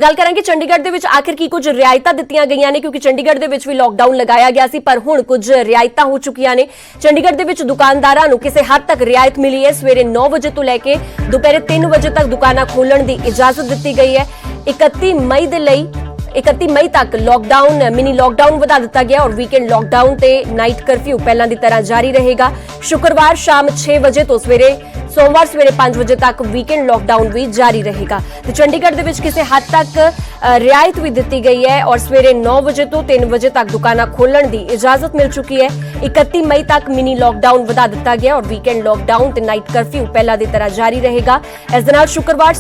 ਗੱਲ ਕਰਾਂਗੇ ਚੰਡੀਗੜ੍ਹ ਦੇ ਵਿੱਚ ਆਖਿਰ ਕੀ ਕੁਝ ਰਿਆਇਤਾਂ ਦਿੱਤੀਆਂ ਗਈਆਂ ਨੇ, ਕਿਉਂਕਿ ਚੰਡੀਗੜ੍ਹ ਦੇ ਵਿੱਚ ਵੀ ਲੋਕਡਾਊਨ ਲਗਾਇਆ ਗਿਆ ਸੀ ਪਰ ਹੁਣ ਕੁਝ ਰਿਆਇਤਾਂ ਹੋ ਚੁੱਕੀਆਂ ਨੇ। ਚੰਡੀਗੜ੍ਹ ਦੇ ਵਿੱਚ ਦੁਕਾਨਦਾਰਾਂ ਨੂੰ ਕਿਸੇ ਹੱਦ ਤੱਕ ਰਿਆਇਤ ਮਿਲੀ ਹੈ। ਸਵੇਰੇ 9 ਵਜੇ ਤੋਂ ਲੈ ਕੇ ਦੁਪਹਿਰੇ 3 ਵਜੇ ਤੱਕ ਦੁਕਾਨਾਂ ਖੋਲਣ ਦੀ ਇਜਾਜ਼ਤ ਦਿੱਤੀ ਗਈ ਹੈ। 31 ਮਈ ਤੱਕ ਲੋਕਡਾਊਨ ਮਿਨੀ ਲੋਕਡਾਊਨ ਵਧਾ ਦਿੱਤਾ ਗਿਆ ਔਰ ਵੀਕਐਂਡ ਲੋਕਡਾਊਨ ਤੇ ਨਾਈਟ ਕਰਫਿਊ ਪਹਿਲਾਂ ਦੀ ਤਰ੍ਹਾਂ ਜਾਰੀ ਰਹੇਗਾ। शुक्रवार शाम 6 बजे तो सोमवार सवेरे 5 बजे तक वीकेंड लॉकडाउन भी जारी रहेगा। तो चंडीगढ़ दे विच किसी हद तक रियायत भी दी गई है और सवेरे 9 बजे तो 3 बजे तक दुकाना खोलण की इजाजत मिल चुकी है। 31 मई तक मिनी लॉकडाउन वधा दिता गया और वीकेंड लॉकडाउन ते नाइट कर्फ्यू पहला की तरह जारी रहेगा। इस दे नाल शुक्रवार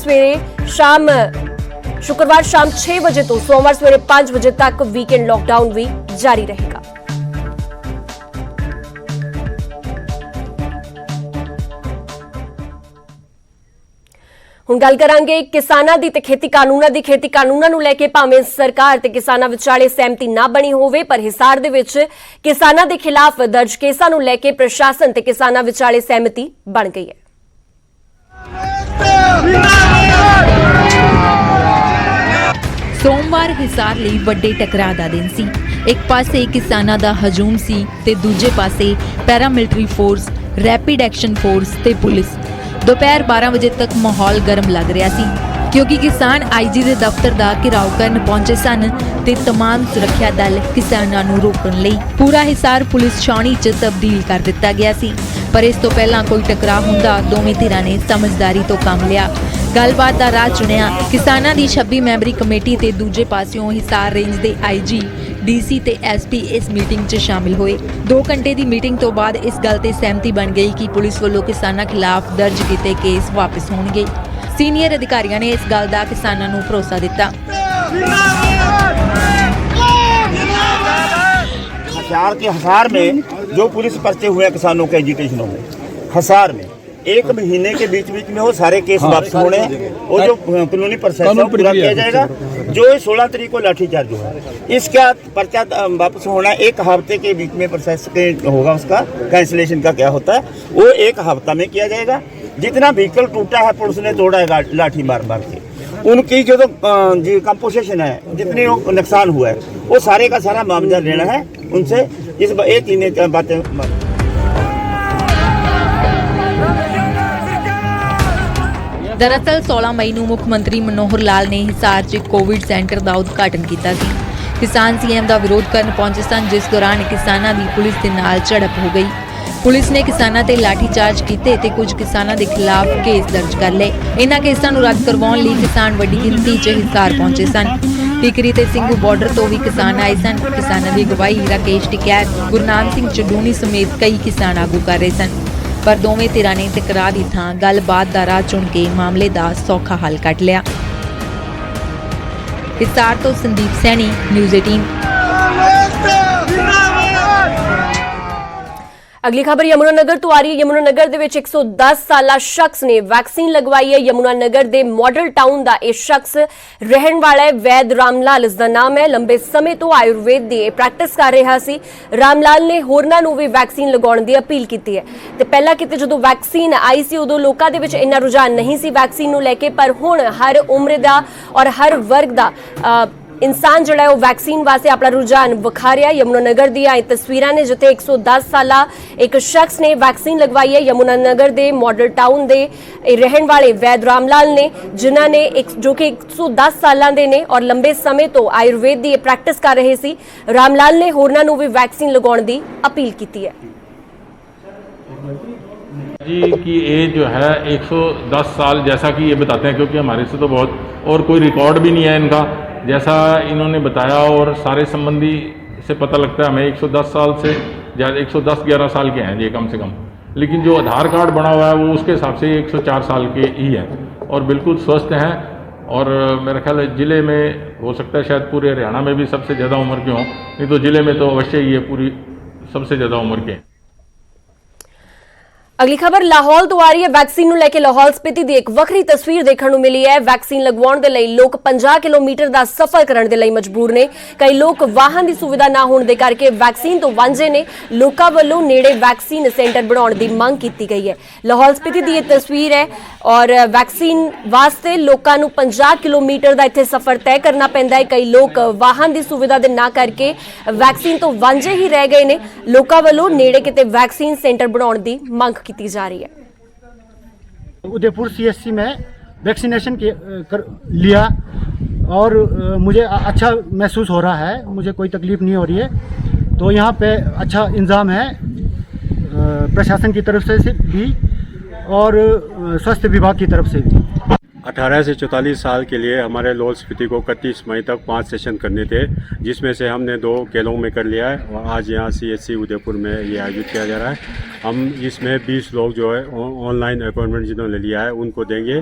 शाम 6 बजे तो सोमवार सवेरे 5 बजे तक वीकेंड लॉकडाउन भी जारी रहेगा। ਹੁਣ ਗੱਲ ਕਰਾਂਗੇ ਕਿਸਾਨਾਂ ਦੀ ਤੇ ਖੇਤੀ ਕਾਨੂੰਨਾਂ ਨੂੰ ਲੈ ਕੇ ਭਾਵੇਂ ਸਰਕਾਰ ਤੇ ਕਿਸਾਨਾਂ ਵਿਚਾਲੇ ਸਹਿਮਤੀ ਨਾ ਬਣੀ ਹੋਵੇ ਪਰ ਹਿਸਾਰ ਦੇ ਵਿੱਚ ਕਿਸਾਨਾਂ ਦੇ ਖਿਲਾਫ ਦਰਜ ਕੇਸਾਂ ਨੂੰ ਲੈ ਕੇ ਪ੍ਰਸ਼ਾਸਨ ਤੇ ਕਿਸਾਨਾਂ ਵਿਚਾਲੇ ਸਹਿਮਤੀ ਬਣ ਗਈ ਹੈ। ਸੋਮਵਾਰ ਹਿਸਾਰ ਲਈ ਵੱਡੇ ਟਕਰਾਅ ਦਾ ਦਿਨ ਸੀ। ਇੱਕ ਪਾਸੇ ਕਿਸਾਨਾਂ ਦਾ ਹਜੂਮ ਸੀ ਤੇ ਦੂਜੇ ਪਾਸੇ paramilitary force, rapid action force ਤੇ ਪੁਲਿਸ। दोपहर 12 बजे तक माहौल गर्म लग रहा सी क्योंकि किसान आईजी के दफ्तर का घिराव करन पहुंचे सन ते तमाम सुरक्षा दल किसानां नूं रोकण लई पूरा हिसार पुलिस छावनी च तब्दील कर दिता गया सी। पर इस तो पहला कोई टकराव हुंदा दोवें धिरां ने समझदारी तो काम लिया, गलबात का राह चुनिया। किसानां दी 26 मैंबरी कमेटी ते दूजे पासियों हिसार रेंज के आईजी, डीसी ते एसपी इस मीटिंग च शामिल होए। 2 घंटे की मीटिंग तो बाद इस गल ते सहमति बन गई कि पुलिस वालों किसानां खिलाफ दर्ज किए केस वापस होणगे। सीनियर अधिकारियों ने इस गल का किसानां नूं भरोसा दिता। हिसार में जो पुलिस पर्चे हुए किसानों के एजुटेशन में हिसार में 1 महीने के बीच में वो सारे केस वापस होने और जो कानूनी प्रोसेस है पूरा किया जाएगा। जो 16 तारीख को लाठीचार्ज हुआ इसका पर्चा वापस होना 1 हफ्ते के बीच में प्रोसेस होगा। उसका कैंसिलेशन का क्या होता है वो 1 हफ्ता में किया जाएगा। जितना व्हीकल टूटा है पुलिस ने तोड़ा है लाठी मार के, उनकी जो कंपोजिशन है जितने नुकसान हुआ है वो सारे का सारा मामला लेना है उनसे। इस एक बातें दरअसल 16 मई ਨੂੰ ਮੁੱਖ ਮੰਤਰੀ ਮਨੋਹਰ ਲਾਲ ਨੇ ਹਿਸਾਰ 'ਚ ਕੋਵਿਡ ਸੈਂਟਰ ਦਾ ਉਦਘਾਟਨ ਕੀਤਾ ਸੀ। ਕਿਸਾਨ ਸੀਐਮ ਦਾ ਵਿਰੋਧ ਕਰਨ ਪਹੁੰਚੇ ਸਨ ਜਿਸ ਦੌਰਾਨ ਕਿਸਾਨਾਂ ਦੀ ਪੁਲਿਸ ਦੇ ਨਾਲ ਝੜਪ ਹੋ ਗਈ। ਪੁਲਿਸ ਨੇ ਕਿਸਾਨਾਂ ਤੇ ਲਾਠੀਚਾਰਜ ਕੀਤੇ ਤੇ ਕੁਝ ਕਿਸਾਨਾਂ ਦੇ ਖਿਲਾਫ ਕੇਸ ਦਰਜ ਕਰ ਲਏ। ਇਹਨਾਂ ਕੇਸਾਂ ਨੂੰ ਰੱਦ ਕਰਵਾਉਣ ਲਈ ਕਿਸਾਨ ਵੱਡੀ ਗਿਣਤੀ 'ਚ ਹਿਸਾਰ ਪਹੁੰਚੇ ਸਨ। ਟਿਕਰੀ ਤੇ ਸਿੰਘੂ ਬਾਰਡਰ ਤੋਂ ਵੀ ਕਿਸਾਨ ਆਏ ਸਨ। ਕਿਸਾਨਾਂ ਦੀ ਅਗਵਾਈ ਰਾਕੇਸ਼ ਟਿਕੈਤ, ਗੁਰਨਾਮ ਸਿੰਘ ਚਡੂਣੀ ਸਮੇਤ ਕਈ ਕਿਸਾਨ ਆਗੂ ਕਰ ਰਹੇ ਸਨ। पर दोवें धिरां ने टकराਅ दी थां गलबात दा राह चुन के मामले दा सौखा हल कढ लिया। हिसार तो संदीप सैनी, न्यूज़ 18। अगली खबर यमुनानगर तो आ रही है। यमुनानगर दे विच 110 साला शख्स ने वैक्सीन लगवाई है। यमुनानगर दे मॉडल टाउन का यह शख्स रहन वाला है। वैद रामलाल इसका नाम है। लंबे समय तो आयुर्वेद की प्रैक्टिस कर रहा सी। रामलाल ने होरनां नूं भी वैक्सीन लगाउण दी अपील की है। तो पहला किते जदों वैक्सीन आई सी उदों लोकां दे विच इन्ना रुझान नहीं सी वैक्सीन नूं लैके, पर हुण हर उम्र का और हर वर्ग का इंसान जोड़ा है वैक्सीन वास्ते अपना रुझान विखा रहा है। यमुनानगर दी आई तस्वीरां ने जिथे 110 साला एक शख्स ने वैक्सीन लगवाई है। यमुनानगर दे मॉडल टाउन दे रहन वाले वैद रामलाल ने जिन्होंने जो कि 110 साल दे ने और लंबे समय तो आयुर्वेद की प्रैक्टिस कर रहे सी। रामलाल ने होरनां नूं भी वैक्सीन लगाउण दी अपील की है। जी की एज जो है 110 साल जैसा कि ये बताते हैं, क्योंकि हमारे से तो बहुत और कोई रिकॉर्ड भी नहीं है इनका जैसा इन्होंने बताया। और सारे संबंधी से पता लगता है हमें 110 साल से ज़्यादा 110-11 साल के हैं ये कम से कम, लेकिन जो आधार कार्ड बना हुआ है वो उसके हिसाब से 104 साल के ही हैं और बिल्कुल स्वस्थ हैं। और मेरा ख्याल है ज़िले में हो सकता है शायद पूरे हरियाणा में भी सबसे ज़्यादा उम्र के हों, नहीं तो ज़िले में तो अवश्य ही ये पूरी सबसे ज़्यादा उम्र के हैं। ਅਗਲੀ ਖਬਰ ਲਾਹੌਲ ਤੋਂ ਆ ਰਹੀ ਹੈ। ਵੈਕਸੀਨ ਨੂੰ ਲੈ ਕੇ ਲਾਹੌਲ ਸਪੀਤੀ ਦੀ ਇੱਕ ਵੱਖਰੀ ਤਸਵੀਰ ਦੇਖਣ ਨੂੰ ਮਿਲੀ ਹੈ। ਵੈਕਸੀਨ ਲਗਵਾਉਣ ਦੇ ਲਈ ਲੋਕ 50 ਕਿਲੋਮੀਟਰ ਦਾ ਸਫ਼ਰ ਕਰਨ ਦੇ ਲਈ ਮਜਬੂਰ ਨੇ। ਕਈ ਲੋਕ ਵਾਹਨ ਦੀ ਸੁਵਿਧਾ ਨਾ ਹੋਣ ਦੇ ਕਰਕੇ ਵੈਕਸੀਨ ਤੋਂ ਵਾਂਝੇ ਨੇ। ਲੋਕਾਂ ਵੱਲੋਂ ਨੇੜੇ ਵੈਕਸੀਨ ਸੈਂਟਰ ਬਣਾਉਣ ਦੀ ਮੰਗ ਕੀਤੀ ਗਈ ਹੈ। ਲਾਹੌਲ ਸਪੀਤੀ ਦੀ ਇਹ ਤਸਵੀਰ ਹੈ ਔਰ ਵੈਕਸੀਨ ਵਾਸਤੇ ਲੋਕਾਂ ਨੂੰ 50 ਕਿਲੋਮੀਟਰ ਦਾ ਇੱਥੇ ਸਫ਼ਰ ਤੈਅ ਕਰਨਾ ਪੈਂਦਾ ਹੈ। ਕਈ ਲੋਕ ਵਾਹਨ ਦੀ ਸੁਵਿਧਾ ਦੇ ਨਾ ਕਰਕੇ ਵੈਕਸੀਨ ਤੋਂ ਵਾਂਝੇ ਹੀ ਰਹਿ ਗਏ ਨੇ। ਲੋਕਾਂ ਵੱਲੋਂ ਨੇੜੇ ਕਿਤੇ ਵੈਕਸੀਨ ਸੈਂटर बनाने की मांग की जा रही है। उदयपुर CSC में वैक्सीनेशन लिया और मुझे अच्छा महसूस हो रहा है, मुझे कोई तकलीफ नहीं हो रही है। तो यहाँ पे अच्छा इंतज़ाम है प्रशासन की तरफ से भी और स्वास्थ्य विभाग की तरफ से भी। 18 से 44 साल के लिए हमारे लाहौल स्पीति को 31 मई तक 5 सेशन करने थे, जिसमें से हमने 2 केलोंग में कर लिया है और आज यहाँ CSC उदयपुर में ये आयोजित किया जा रहा है। हम इसमें 20 लोग जो है ऑनलाइन अपॉइंटमेंट जिन्होंने लिया है उनको देंगे।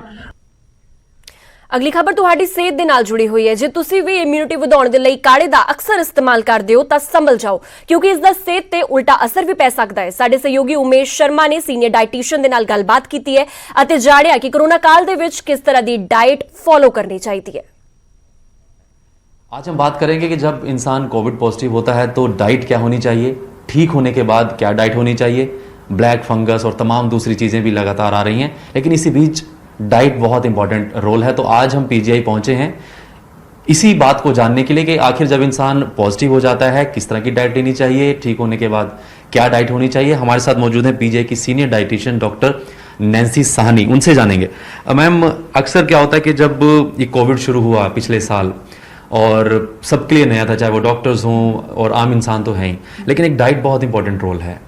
ਅਗਲੀ ਖਬਰ ਤੁਹਾਡੀ ਸਿਹਤ ਦੇ ਨਾਲ ਜੁੜੀ ਹੋਈ ਹੈ। ਜੇ ਤੁਸੀਂ ਵੀ ਇਮਿਊਨਿਟੀ ਵਧਾਉਣ ਦੇ ਲਈ ਕਾੜੇ ਦਾ ਅਕਸਰ ਇਸਤੇਮਾਲ ਕਰਦੇ ਹੋ ਤਾਂ ਸੰਭਲ ਜਾਓ, ਕਿਉਂਕਿ ਇਸ ਦਾ ਸਿਹਤ ਤੇ ਉਲਟਾ ਅਸਰ ਵੀ ਪੈ ਸਕਦਾ ਹੈ। ਸਾਡੇ ਸਹਿਯੋਗੀ ਉਮੇਸ਼ ਸ਼ਰਮਾ ਨੇ ਸੀਨੀਅਰ ਡਾਈਟੀਸ਼ੀਅਨ ਦੇ ਨਾਲ ਗੱਲਬਾਤ ਕੀਤੀ ਹੈ ਅਤੇ ਜਾਣਿਆ ਕਿ ਕੋਰੋਨਾ ਕਾਲ ਦੇ ਵਿੱਚ ਕਿਸ ਤਰ੍ਹਾਂ ਦੀ ਡਾਈਟ ਫॉलो करनी चाहिए है। आज हम बात करेंगे कि जब इंसान कोविड पॉजिटिव होता है तो डाइट क्या होनी चाहिए, ठीक होने के बाद क्या डाइट होनी चाहिए। ब्लैक फंगस और तमाम दूसरी चीज़ें भी लगातार आ रही हैं, लेकिन इसी बीच डाइट बहुत इंपॉर्टेंट रोल है। तो आज हम PGI पहुंचे हैं इसी बात को जानने के लिए कि आखिर जब इंसान पॉजिटिव हो जाता है किस तरह की डाइट लेनी चाहिए, ठीक होने के बाद क्या डाइट होनी चाहिए। हमारे साथ मौजूद हैं PGI की senior dietitian doctor Nancy Sahni, उनसे जानेंगे। मैम, अक्सर क्या होता है कि जब ये कोविड शुरू हुआ पिछले साल और सबके लिए नया था, चाहे वो डॉक्टर्स हों और आम इंसान तो हैं ही, लेकिन एक डाइट बहुत इंपॉर्टेंट रोल है।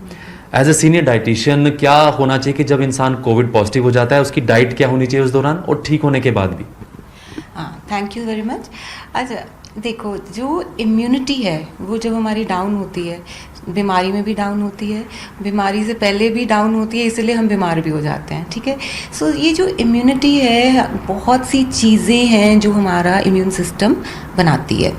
एज ए सीनियर डाइटिशियन क्या होना चाहिए कि जब इंसान कोविड पॉजिटिव हो जाता है उसकी डाइट क्या होनी चाहिए उस दौरान और ठीक होने के बाद भी? हाँ, थैंक यू वेरी मच। अच्छा देखो, जो इम्यूनिटी है वो जब हमारी डाउन होती है, बीमारी में भी डाउन होती है, बीमारी से पहले भी डाउन होती है, इसलिए हम बीमार भी हो जाते हैं। ठीक है, सो ये जो इम्यूनिटी है बहुत सी चीज़ें हैं जो हमारा इम्यून सिस्टम बनाती है।